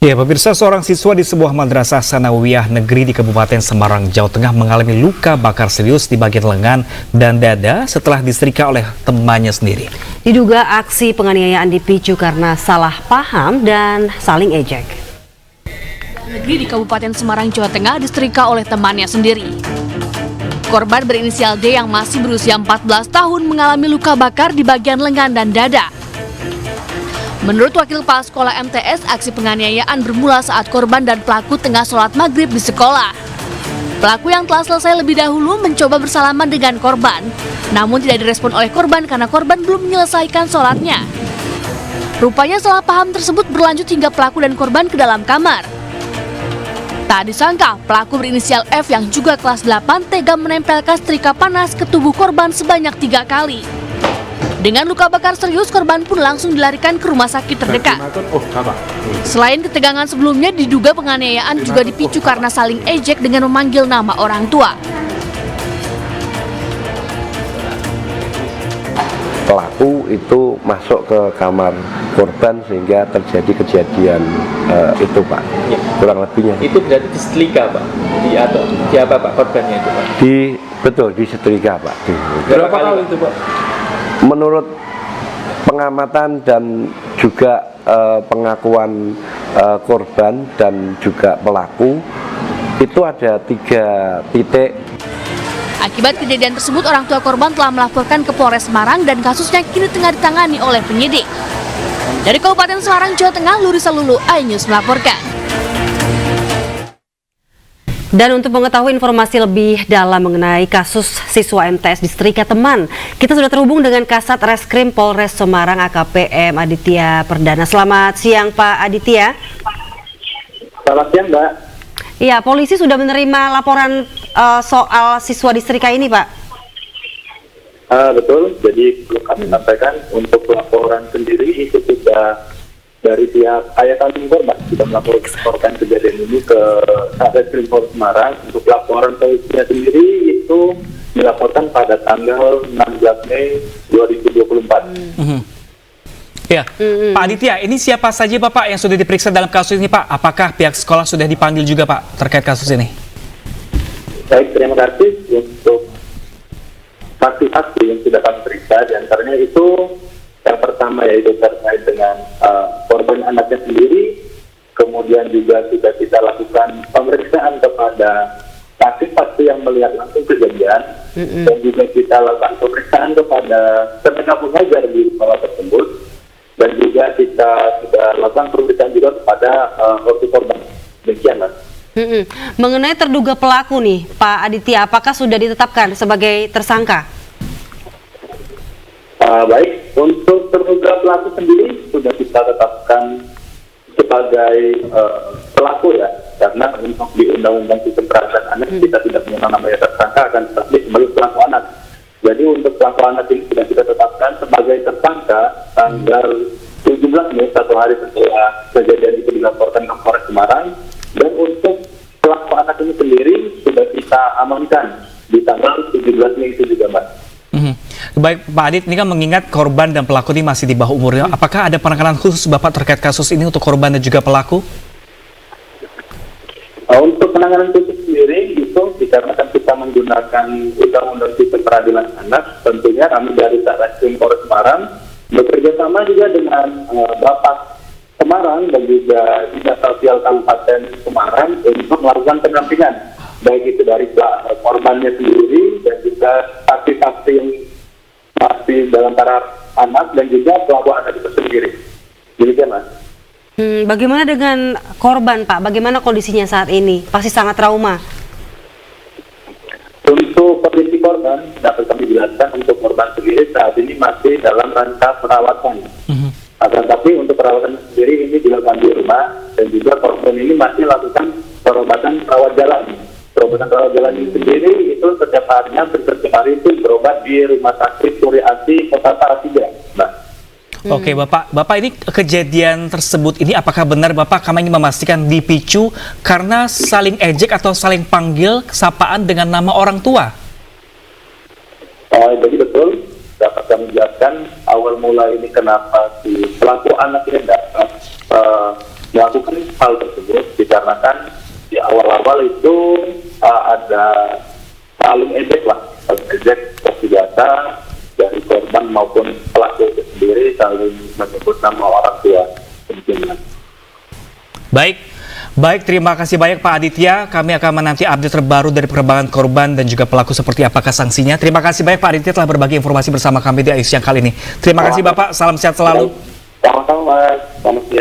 Ya, pemirsa, seorang siswa di sebuah madrasah sanawiyah negeri di Kabupaten Semarang, Jawa Tengah mengalami luka bakar serius di bagian lengan dan dada setelah disetrika oleh temannya sendiri. Diduga aksi penganiayaan dipicu karena salah paham dan saling ejek. Negeri di Kabupaten Semarang, Jawa Tengah disetrika oleh temannya sendiri. Korban berinisial D yang masih berusia 14 tahun mengalami luka bakar di bagian lengan dan dada. Menurut Wakil Kepala Sekolah MTS, aksi penganiayaan bermula saat korban dan pelaku tengah sholat maghrib di sekolah. Pelaku yang telah selesai lebih dahulu mencoba bersalaman dengan korban, namun tidak direspon oleh korban karena korban belum menyelesaikan sholatnya. Rupanya salah paham tersebut berlanjut hingga pelaku dan korban ke dalam kamar. Tak disangka, pelaku berinisial F yang juga kelas 8 tega menempelkan setrika panas ke tubuh korban sebanyak 3 kali. Dengan luka bakar serius, korban pun langsung dilarikan ke rumah sakit terdekat. Selain ketegangan sebelumnya, diduga penganiayaan juga dipicu karena saling ejek dengan memanggil nama orang tua. Pelaku itu masuk ke kamar korban sehingga terjadi kejadian itu, Pak. Ya. Kurang lebihnya. Itu berarti disetrika, Pak? Di apa, Pak, korbannya itu, Pak? Betul, disetrika, Pak. Berapa kali itu, Pak? Menurut pengamatan dan juga pengakuan korban dan juga pelaku, itu ada 3 titik. Akibat kejadian tersebut, orang tua korban telah melaporkan ke Polres Semarang dan kasusnya kini tengah ditangani oleh penyidik. Dari Kabupaten Semarang, Jawa Tengah, Lurisa Lulu, iNews melaporkan. Dan untuk mengetahui informasi lebih dalam mengenai kasus siswa MTS disetrika teman, kita sudah terhubung dengan Kasat Reskrim Polres Semarang AKP M. Aditya Perdana. Selamat siang, Pak Aditya. Selamat siang, Mbak. Iya, polisi sudah menerima laporan soal siswa disetrika ini, Pak. Betul, jadi perlu kami sampaikan untuk laporan sendiri itu sudah dari pihak ayah kandung korban sudah melaporkan kejadian ini ke Satreskrim Polres Semarang. Untuk laporan polisinya sendiri itu dilaporkan pada tanggal 16 Mei 2024. Ya, Pak Aditya, ini siapa saja Bapak yang sudah diperiksa dalam kasus ini, Pak? Apakah pihak sekolah sudah dipanggil juga, Pak, terkait kasus ini? Baik, terima kasih untuk saksi-saksi yang sudah kami periksa. Di antaranya itu yang pertama yaitu terkait dengan korban anaknya sendiri, kemudian juga sudah kita lakukan pemeriksaan kepada saksi-saksi yang melihat langsung kejadian, dan juga kita lakukan pemeriksaan kepada tenaga pengajar di sekolah tersebut, dan juga kita sudah lakukan pemeriksaan juga kepada orang korban. Demikian, Mas. Mengenai terduga pelaku nih, Pak Aditya, apakah sudah ditetapkan sebagai tersangka? Baik, untuk terduga pelaku sendiri sudah kita tetapkan sebagai pelaku ya, karena untuk di Undang-Undang Sistem Peradilan Anak kita tidak mengenal namanya tersangka, akan tetapi sebagai pelaku anak. Jadi untuk pelaku anak ini sudah kita tetapkan sebagai tersangka tanggal 17 Mei, 1 hari setelah kejadian itu dilaporkan ke Polres Semarang, dan untuk pelaku anak ini sendiri sudah kita amankan di tanggal 17 Mei itu juga, Mbak. Baik, Pak Adit, ini kan mengingat korban dan pelaku ini masih di bawah umurnya. Apakah ada penanganan khusus Bapak terkait kasus ini untuk korban dan juga pelaku? Untuk penanganan khusus sendiri itu dikarenakan kita menggunakan Undang-Undang Sistem Peradilan Anak, tentunya kami dari Satreskrim Polres Semarang bekerja sama juga dengan Bapak Semarang dan juga Dinas Sosial Kabupaten Semarang untuk melakukan pendampingan, baik itu dari korbannya sendiri dan juga saksi-saksi yang masih dalam taraf anak dan juga pelaku anak itu sendiri. Demikian, Mas. Bagaimana dengan korban, Pak? Bagaimana kondisinya saat ini? Pasti sangat trauma. Untuk kondisi korban, dapat kami jelaskan untuk korban sendiri saat ini masih dalam rangka perawatan. Akan tapi untuk perawatan sendiri ini dilakukan di rumah, dan juga korban ini masih lakukan perobatan rawat jalan. Perobatan rawat jalan ini sendiri itu setiap harinya, setiap hari itu berobat di Rumah Sakit Suryati Kota Salatiga, Mbak. Oke, Bapak ini kejadian tersebut ini apakah benar Bapak kami ingin memastikan dipicu karena saling ejek atau saling panggil sapaan dengan nama orang tua? Jadi betul, dapat kami jelaskan awal mula ini kenapa si pelaku anak ini dapat melakukan hal tersebut dikarenakan di awal-awal itu ada saling ejek senjata dari korban maupun pelaku itu sendiri saling menyebut nama orang tua penjenengan. Baik, terima kasih banyak Pak Aditya. Kami akan menanti update terbaru dari perkembangan korban dan juga pelaku seperti apakah sanksinya. Terima kasih banyak Pak Aditya telah berbagi informasi bersama kami di Ayu Siang kali ini. Terima kasih Bapak, salam sehat selalu. Sama-sama, selamat siang.